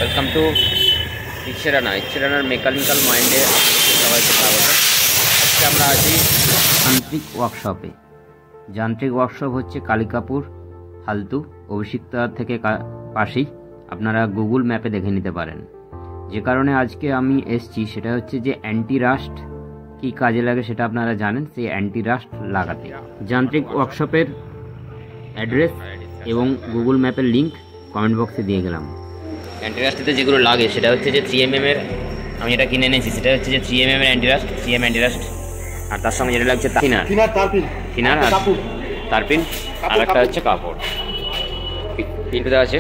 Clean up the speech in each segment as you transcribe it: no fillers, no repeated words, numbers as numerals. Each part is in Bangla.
ওয়েলকাম টু ইচ্ছে রানার মেকানিক্যাল মাইন্ডে আপনাদের সবাইকে স্বাগত। আজকে আমরা আছি যান্ত্রিক ওয়ার্কশপে। যান্ত্রিক ওয়ার্কশপ হচ্ছে কালিকাপুর ফালতু অভিষিক্তা থেকে পাশেই, আপনারা গুগল ম্যাপে দেখে নিতে পারেন। যে কারণে আজকে আমি এসছি সেটা হচ্ছে যে অ্যান্টি রাস্ট কী কাজে লাগে সেটা আপনারা জানেন, সেই অ্যান্টি রাস্ট লাগাতে। যান্ত্রিক ওয়ার্কশপের অ্যাড্রেস এবং গুগল ম্যাপের লিঙ্ক কমেন্ট বক্সে দিয়ে গেলাম। অ্যান্টিরাস্টতে যেগুলো লাগে সেটা হচ্ছে যে 3mm এর, আমি এটা কিনে এনেছি, সেটা হচ্ছে যে 3mm এর অ্যান্টিরাস্ট, 3M অ্যান্টিরাস্ট। আর তার সঙ্গে যেটা লাগছে থিনার আর তারপিন, আর একটা হচ্ছে কাপড়। প্রিন্টটা আছে,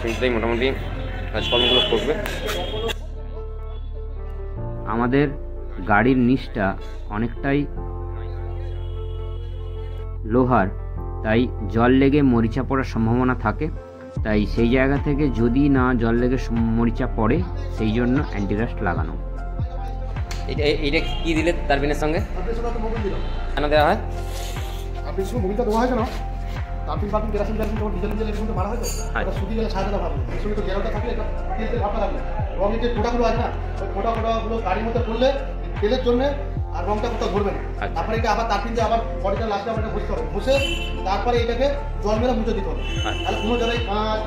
প্রিন্টটাই মোটামুটি কাজকর্মগুলো করবে। আমাদের গাড়ির নিচটা অনেকটাই লোহার, তাই জল লেগে মরিচা পড়ার সম্ভাবনা থাকে। তাই সেই জায়গা থেকে যদি না জল লেগে মরিচা পড়ে, সেই জন্য অ্যান্টিরাস্ট লাগানো। এটা কি দিলে তারপিনের সঙ্গে কেন দেওয়া হয়? আপনি শুধু মোবিলটা দেওয়া হয় কেন? তারপিন বাপিন কেরাসিন যখন ডিজেল এর মধ্যে মারা হয় তো এটা শুধু গেলে সাজাতে ভাববে, এই সময় তো গেরোটা থাকে, এটা তেলতে ভাবটা থাকবে। রঙের যে ফোটাগুলো আছে না, ওই ফোটাগুলো গাড়ির মধ্যে পড়লে তেলের জন্য আর রঙটা কোথাও ধরবে না। তারপরে এটা আবার তারপিন দিয়ে আবার বডিটা লাস্টে আবার এটা বসতে হবে, বসে তারপরে এটাকে জল মেরে মুছে দিতে হবে। তাহলে কোনো জায়গায় কাঁচ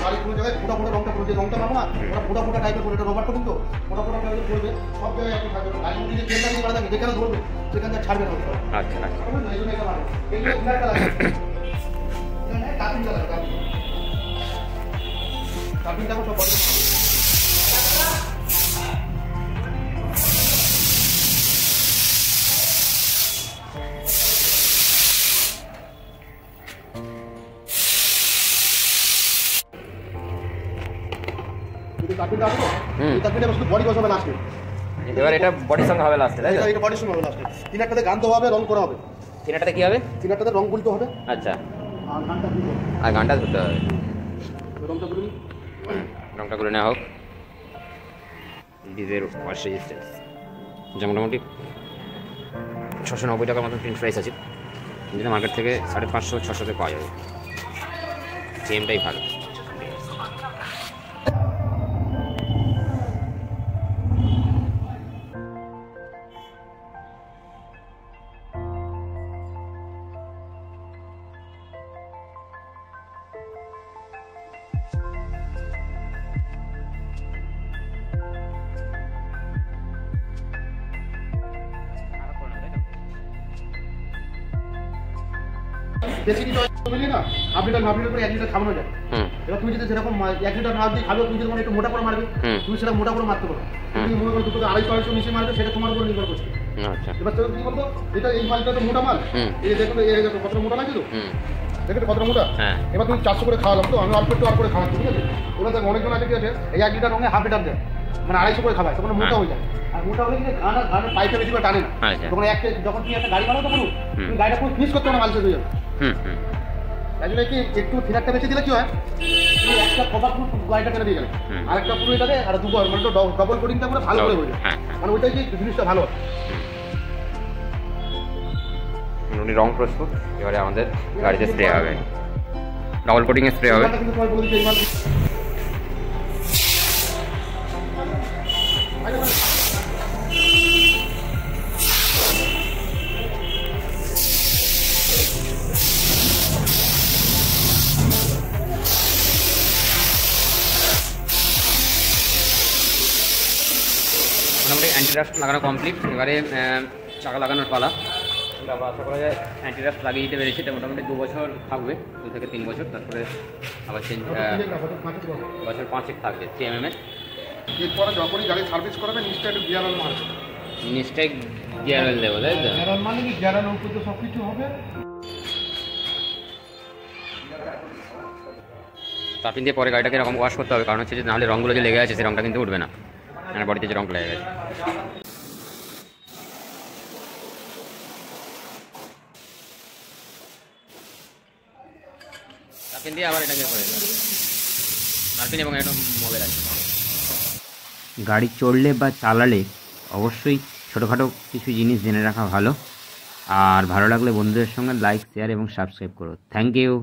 গাড়ি কোনো জায়গায় ফোটা রঙটা পড়বে, রঙটা পাবো না ওরা ফোটা টাইপের পড়ে, এটা রবারটা কিন্তু ফোটা টাইপের পড়বে, সব জায়গায় একটু থাকবে। গাড়ি যদি তেলটা দিয়ে করা থাকে যেখানে ধরবে সেখান থেকে ছাড়বে না। আচ্ছা আচ্ছা, এই জন্য এটা ভালো। এইটা লাগে তারপিনটা লাগে, তারপিনটা সব বন্ধ। এবার এটা বডির সঙ্গে হবে লাস্টে, তাই তো? এটা বডির সঙ্গে হবে লাস্টে। তিনটাতে গান দেওয়া হবে, রং করা হবে। তিনটাতে কি হবে? তিনটাতে রং গুলতে হবে। আচ্ছা, আর গানটা আর গানটা ধরতে দিতে হবে। হবে। রংটা করে নেওয়া হোক। ডিজের ওয়াশ রেজিস্ট্যান্স যা মোটামুটি 690 টাকার মতন প্রিন্ট প্রাইস আছে, যেটা মার্কেট থেকে 550-600-তে পাওয়া যাবে। সিএমটাই ভালো। বেশি কিছু বুঝলি না, হাফ লিটার করে 1 লিটার খাওয়ানো যায়। এবার তুমি যদি সেরকম 1 লিটার না দিয়ে খাবে, তুমি যদি একটু মোটা করে মারবে, তুমি সেটা মোটা করে মারতে পারো। তুমি মনে করো 200-250 মিশিয়ে মারবে, সেটা তোমার উপর নির্ভর করছে। আচ্ছা, এবার কি বলতো, এটা এই মালটা তো মোটা মাল, এই দেখো কতটা মোটা লাগছে তো, দেখো কতটা মোটা। এবার তুমি 400 করে খাওয়ালাম তো, আমি অল্প একটু আর করে খাওয়াচ্ছি, ঠিক আছে? এবার দেখো অনেকজন আছে কি আছে, এই 1 লিটার রঙে হাফ লিটার দেয়, মানে 250 করে খাওয়ায়, তখন মোটা হয়ে যায়। আর মোটা হলে কি গানের পাইপে বেশি করে টানে না। তখন যখন তুমি একটা গাড়ি বানাও, তখন তুমি গাড়িটা পুরো ফিনিশ করতে হবে না, মাল শেষ হয়ে যাবে। তাই জন্য কি একটু থিনারটা বেশি দিলে কি হয়, তুমি একটা কভার পুরো গাড়িটা কেটে দিয়ে গেলে, আর একটা পুরো এটাতে আর দুবার মানে ডবল কোটিংটা করে ভালো করে হয়ে যায়, মানে ওইটাই কি জিনিসটা ভালো হয়। উনি রং প্রস্তুত, এবারে আমাদের গাড়িতে স্প্রে হবে, ডবল কোটিং এ স্প্রে হবে। মোটামুটি অ্যান্টিরাস্ট লাগানো কমপ্লিট। এবারে চাকা লাগানোর পালা। আশা করা যায় অ্যান্টিরাস্ট লাগিয়ে দিতে পেরেছি, এটা মোটামুটি 2 বছর থাকবে, 2 থেকে 3 বছর, তারপরে আবার চেঞ্জ বছর 5 থাকবে 3mm এর। এরপরে যখনই গাড়ি সার্ভিস করাবে নিশ্চয়ই একটু গিয়ার অয়েল মারবে, নিশ্চয়ই গিয়ার অয়েল দেবো, তাই তো? গিয়ার অয়েল মানে কি গিয়ার অয়েল উপর তো সব কিছু হবে। তারপিন দিয়ে পরে গাড়িটাকে এরকম ওয়াশ করতে হবে, কারণ হচ্ছে যে নাহলে রঙগুলো যে লেগে আছে সেই রঙটা কিন্তু উঠবে না, মানে বডিতে যে রঙটা লেগে গেছে। তারপিন দিয়ে আবার এটাকে করে দেবো, তারপিন এবং একটা মোবাইল আছে। গাড়ি চড়লে বা চালালে অবশ্যই ছোটোখাটো কিছু জিনিস জেনে রাখা ভালো। আর ভালো লাগলে বন্ধুদের সঙ্গে লাইক, শেয়ার এবং সাবস্ক্রাইব করো। Thank you.